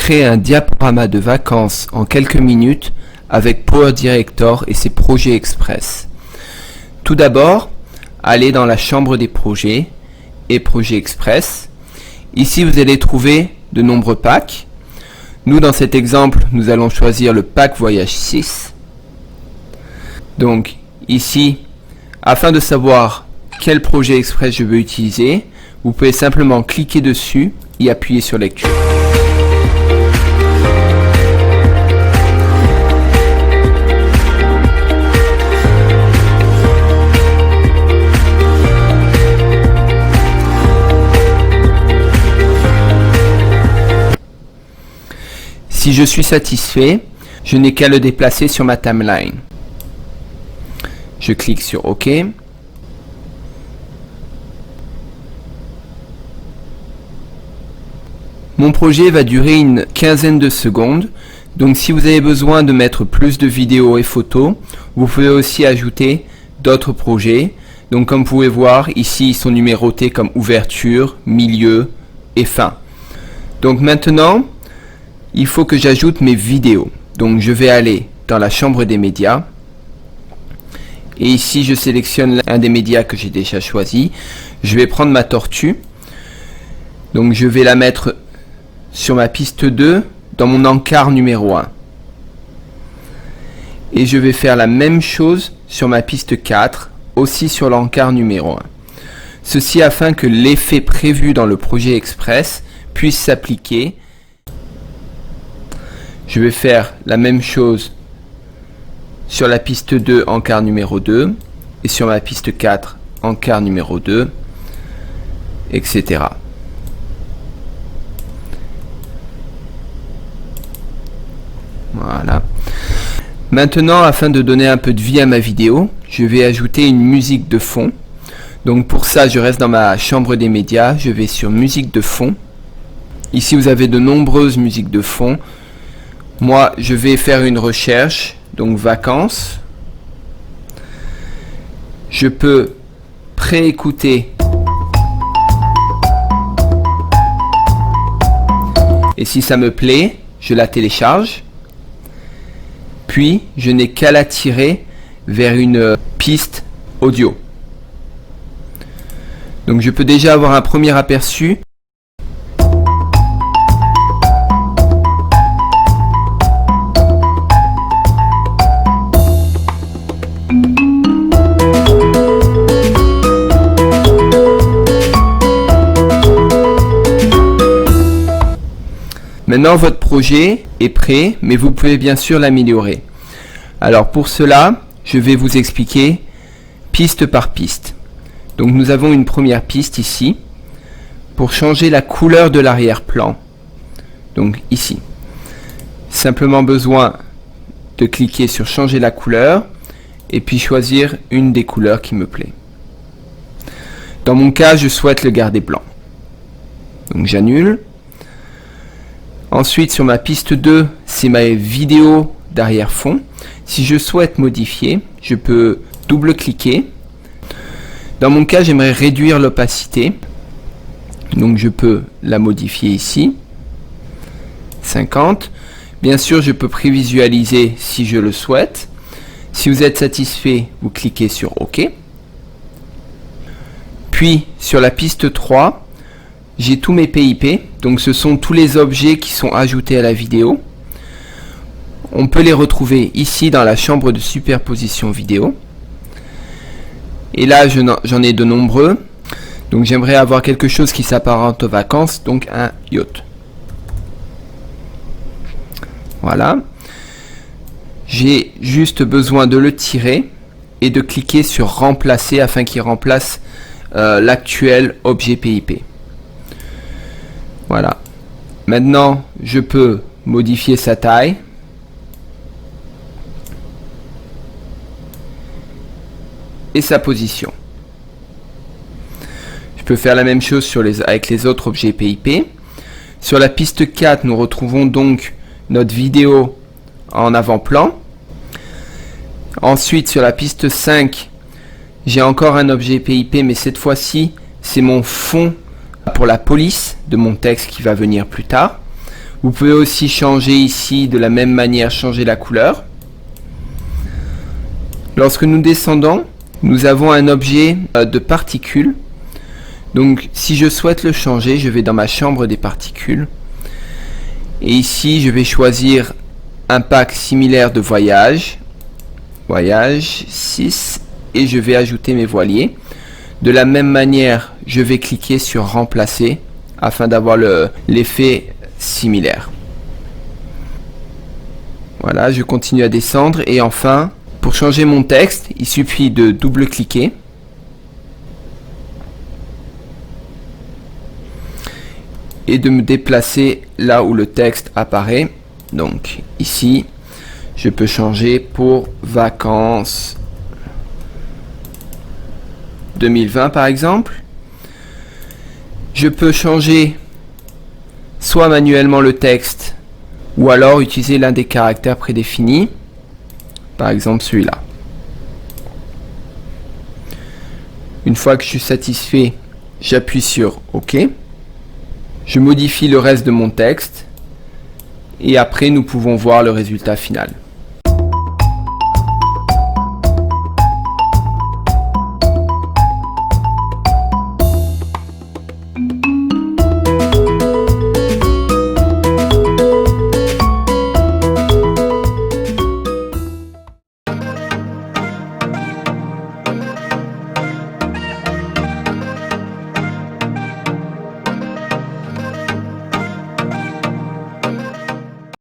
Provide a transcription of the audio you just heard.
créer un diaporama de vacances en quelques minutes avec Power Director et ses projets express. Tout d'abord, allez dans la chambre des projets et projets express. Ici, vous allez trouver de nombreux packs. Nous, dans cet exemple, nous allons choisir le pack Voyage 6. Donc, ici, afin de savoir quel projet express je veux utiliser, vous pouvez simplement cliquer dessus et appuyer sur Lecture. Si je suis satisfait, je n'ai qu'à le déplacer sur ma timeline. Je clique sur OK. Mon projet va durer une quinzaine de secondes. Donc si vous avez besoin de mettre plus de vidéos et photos, vous pouvez aussi ajouter d'autres projets. Donc comme vous pouvez voir, ici ils sont numérotés comme ouverture, milieu et fin. Donc maintenant, il faut que j'ajoute mes vidéos. Donc je vais aller dans la chambre des médias. Et ici je sélectionne un des médias que j'ai déjà choisi. Je vais prendre ma tortue. Donc je vais la mettre sur ma piste 2 dans mon encart numéro 1. Et je vais faire la même chose sur ma piste 4, aussi sur l'encart numéro 1. Ceci afin que l'effet prévu dans le projet express puisse s'appliquer. Je vais faire la même chose sur la piste 2 encart numéro 2 et sur ma piste 4 encart numéro 2, etc. Voilà. Maintenant, afin de donner un peu de vie à ma vidéo, je vais ajouter une musique de fond. Donc pour ça, je reste dans ma chambre des médias, je vais sur musique de fond. Ici, vous avez de nombreuses musiques de fond. Moi, je vais faire une recherche, donc vacances. Je peux préécouter. Et si ça me plaît, je la télécharge. Puis, je n'ai qu'à la tirer vers une piste audio. Donc, je peux déjà avoir un premier aperçu. Maintenant, votre projet est prêt, mais vous pouvez bien sûr l'améliorer. Alors pour cela, je vais vous expliquer piste par piste. Donc nous avons une première piste ici, pour changer la couleur de l'arrière-plan. Donc ici. Simplement besoin de cliquer sur changer la couleur, et puis choisir une des couleurs qui me plaît. Dans mon cas, je souhaite le garder blanc. Donc j'annule. Ensuite, sur ma piste 2, c'est ma vidéo d'arrière-fond. Si je souhaite modifier, je peux double-cliquer. Dans mon cas, j'aimerais réduire l'opacité. Donc, je peux la modifier ici. 50. Bien sûr, je peux prévisualiser si je le souhaite. Si vous êtes satisfait, vous cliquez sur OK. Puis, sur la piste 3, j'ai tous mes PIP, donc ce sont tous les objets qui sont ajoutés à la vidéo. On peut les retrouver ici dans la chambre de superposition vidéo. Et là, j'en ai de nombreux. Donc j'aimerais avoir quelque chose qui s'apparente aux vacances, donc un yacht. Voilà. J'ai juste besoin de le tirer et de cliquer sur remplacer afin qu'il remplace l'actuel objet PIP. Voilà. Maintenant, je peux modifier sa taille. Et sa position. Je peux faire la même chose avec les autres objets PIP. Sur la piste 4, nous retrouvons donc notre vidéo en avant-plan. Ensuite, sur la piste 5, j'ai encore un objet PIP, mais cette fois-ci, c'est mon fond pour la police de mon texte qui va venir plus tard. Vous pouvez aussi changer ici de la même manière, changer la couleur. Lorsque nous descendons, nous avons un objet de particules. Donc si je souhaite le changer, je vais dans ma chambre des particules. Et ici, je vais choisir un pack similaire de voyage. Voyage 6. Et je vais ajouter mes voiliers. De la même manière, je vais cliquer sur remplacer afin d'avoir l'effet similaire. Voilà, je continue à descendre et enfin, pour changer mon texte, il suffit de double-cliquer. Et de me déplacer là où le texte apparaît. Donc ici, je peux changer pour vacances 2020 par exemple. Je peux changer soit manuellement le texte ou alors utiliser l'un des caractères prédéfinis, par exemple celui-là. Une fois que je suis satisfait, j'appuie sur OK. Je modifie le reste de mon texte et après nous pouvons voir le résultat final.